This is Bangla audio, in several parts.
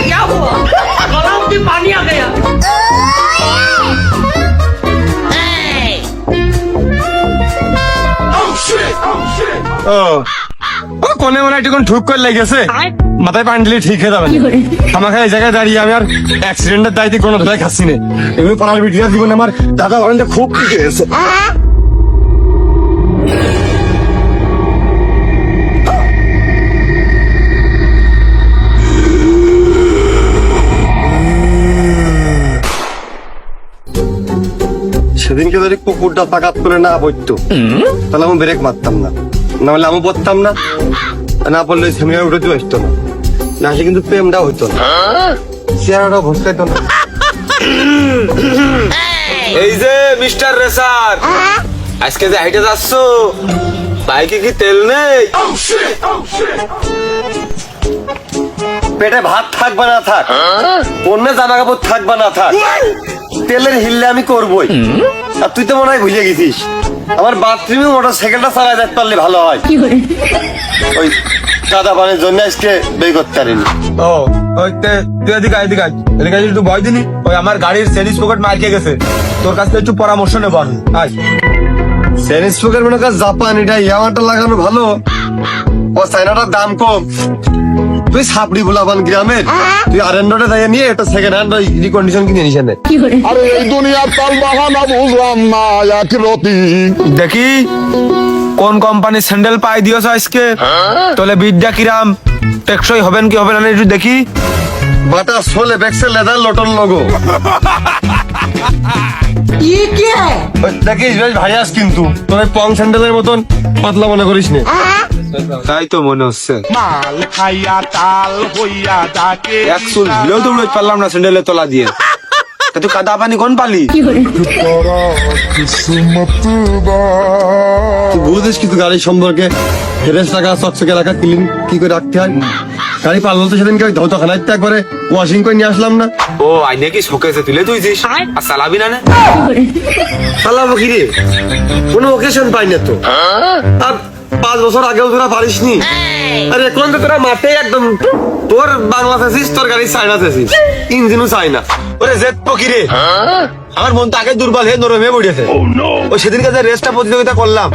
क्या हुआ? गला में पानी आ गया। কোনে মনে একটু ঠুক করে লেগেছে, মাথায় পানি দিলে ঠিক হয়ে যাবে। আমাকে এই জায়গায় দাঁড়িয়ে আমি আর অ্যাক্সিডেন্টের দায়িত্ব কোনো ধরে খাচ্ছি না। এগুলো পাড়ার ভিডিও জীবনে আমার দাদা ওখানে খুব ঠিক হয়েছে। সেদিনকে যদি কুকুরটা পাকাত করে না পড়তো তাহলে আমি ব্রেক মারতাম না, না হলে আমি পড়তাম না, না পড়লে সেমিনার উঠে আসতো না, না সে কিন্তু প্রেমটা হইতো না, চেহারাটাও ঘুষকাইতো না। এই যে মিস্টার রেসার, আজকে যে হাইটে যাচ্ছ, বাইকে কি তেল নেই? পেটে ভাত থাকবে না থাক, অন্য জামা কাপড় থাকবে না থাক, তেলের হিললে আমি করবই। আর তুই তো মনে হয় ভুলে গেছিস আমার বাথরুমে মোটর সাইকেলটা চালায় যেতে পারলে ভালো হয়। ওই কাদা পানির জন্য আজকে বের করতে পারিনি। ও ওই তুই এদিকে এদিকে এদিকে একটু ভয় দিনি। ওই আমার গাড়ির সেনিস পকেট মার্কে গেছে, তোর কাছ থেকে একটু পরামর্শ নেব আমি। আজ সেনিস পকেট মনে কর জাপান, এটা ইয়ামাটা লাগানো ভালো, ও চাইনাটার দাম কম। তুই সাপড়ি বুলাবান গ্রামের, তুই আরেন্ডোটা যাই নিয়ে একটা সেকেন্ড হ্যান্ড রিকন্ডিশন কিনে নিস। আরে এই দুনিয়ার তাল বাহানা বুঝলাম না এক রতি। দেখি কোন কোম্পানির স্যান্ডেল পাই দিয়েছ আজকে, তাহলে বিদ্যা কিরাম টেকসই হবেন কি হবে না একটু দেখি। বাটা সোলে ব্যাক্সেল লেদার লটন লোগো। ये क्या है? দেখিস বেশ ভাইয়াস, কিন্তু তোর পং স্যান্ডেলের মতন পাতলা মনে করিস না। তাই তো মনে হচ্ছে। মাল খাইয়া তাল হইয়া ডাকে। এক চুল দিলেও তো উড়ে পারলাম না স্যান্ডেলের তলা দিয়ে। তা তুই কাদা পানি কোন পালি? তুই বুঝিস কিন্তু গাড়ি সম্পর্কে, ফ্রেশ রাখা চকচকে রাখা ক্লিন কি করে রাখতে হয়। গাড়ি পারলো তো সেদিনকে ওই ধৌতখানায় একবারে ওয়াশিং করে নিয়ে আসলাম না। ও আইনে কি শোকেসে তুলে তুইছিস আর চালাবি না? চালাবো কি রে, কোনো ওকেশন পাই না তো। আর 5 বছর আগেও তোরা পারিসনি, আর এখন তো তোরা মাঠে একদম, তোর বাংলা চাইছিস, তোর গাড়ি চাইনা চাইছিস, ইঞ্জিনও চাই না। ওরে জেদ পকিরে, আমার মন তো আগে দুর্বল হয়ে নরমে পড়েছে। ওই সেদিনকে যে রেসটা প্রতিযোগিতা করলাম,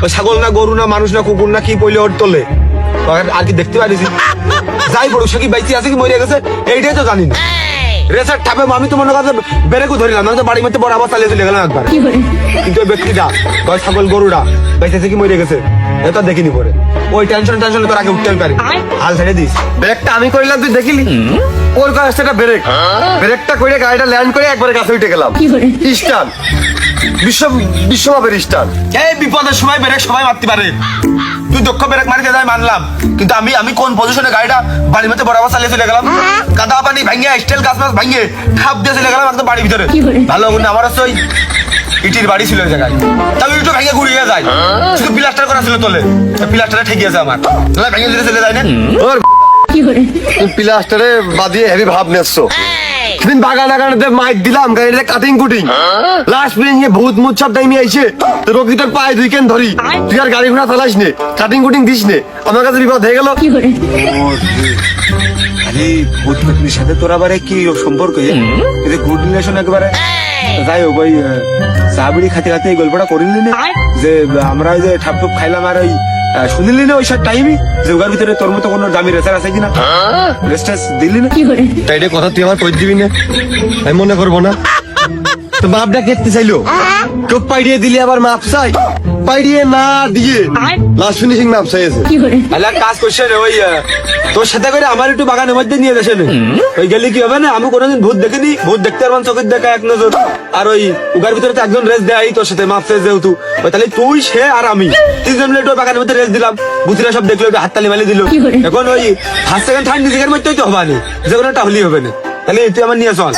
ওই ছাগল না গরু না মানুষ না কুকুর না কি পইলে ওর তোলে, আর কি দেখতে পারিস? যাই পড়ুক সে কি বাইচি আছে কি মরে গেছে এইটাই তো জানি না। রেসার ঠাপে আমি তো মনে করতে বেরেকু ধরিলাম, আমি তো বাড়ির মধ্যে বড় আবার চালিয়ে চলে গেলাম একবার। কিন্তু ওই ব্যক্তিটা ওই ছাগল গরুটা বাইচে কি মরে গেছে এটা দেখিনি পরে। ওই টেনশন তোর আগে উঠতে পারি, হাল ছেড়ে দিস। ব্রেকটা আমি করলাম, তুই দেখিলি? ওর কাছে একটা ব্রেক, ব্রেকটা করে গাড়িটা ল্যান্ড করে একবারে কাছে উঠে গেলাম। স্টান বিশ্বমাপের স্টান। এই বিপদের সময় ব্রেক সবাই মারতে পারে, তুই দক্ষ ব্রেক মারিতে যাই মানলাম, কিন্তু আমি কোন পজিশনে গাড়িটা বাড়ির মধ্যে বরাবর চালিয়ে চলে গেলাম, কাদা পানি ভাঙিয়ে স্টিল গাছ মাছ ভাঙিয়ে খাপ দিয়ে চলে গেলাম একদম বাড়ির ভিতরে। ভালো না, আমার হচ্ছে ওই ইটির বাড়ি ছিল ওই জায়গায়, তাহলে একটু ভেঙে ঘুরিয়ে যায়, শুধু প্লাস্টার করা ছিল তোলে, প্লাস্টারে ঠেকিয়েছে আমার, তাহলে ভেঙে দিতে চলে যায় না। ওর প্লাস্টারে বাদিয়ে হেভি ভাব নেছো। সেদিন বাগান আগানে মাইক দিলাম, গাড়িতে কাটিং কুটিং, লাস্ট ফিনিশে ভূত মুত সব টাইমে আইছে, তো রোগীটার পায়ে 2 কেন ধরি, তুই আর গাড়ি ঘোড়া চালাইস নে, কাটিং কুটিং দিস নে, আমার কাছে বিপদ হয়ে গেল। আরে ভূত পেতনির সাথে তোর আবার কি সম্পর্ক? গুড রিলেশন একবারে। যাই হোক, ওই চাবিড়ি খাতে খাতে এই গল্পটা করিলি না যে আমরা ওই যে ঠাপটুপ খাইলাম, আর ওই শুনিলি না ওই সব টাইমই যে ওগার ভিতরে তোর মতো কোনো দামি রেসার আছে কিনা, রেস্টাস দিলি না? তাই রে কথা তুই আমার কই দিবি না, আমি মনে করবো না। তো বাপটা কেটে চাইলো, কেউ পাইড়িয়ে দিলি আবার মাপ চাই, পাইড়িয়ে না দিয়ে লাস্ট ফিনিশিং মাপ চাইছে। তাহলে কাজ করছে রে, ওই তোর সাথে করে আমার একটু বাগানের মধ্যে নিয়ে যাচ্ছে, ওই গেলে কি হবে না? আমি কোনোদিন ভূত দেখিনি, ভূত দেখতে পারবান চোখের দেখা এক নজর, আর ওই উগার ভিতরে তো একজন রেস দেয় তোর সাথে মাপ চাই যেহেতু, ওই তাহলে তুই সে আর আমি 3 জন মিলে একটু বাগানের মধ্যে রেস দিলাম, ভূতিরা সব দেখলো, একটু হাততালি মালি দিল। এখন ওই 1 সেকেন্ড থার্ড নিজের মধ্যেই তো হবানি, যে কোনো একটা হলেই হবে না, তাহলে তুই আমার নিয়ে চল।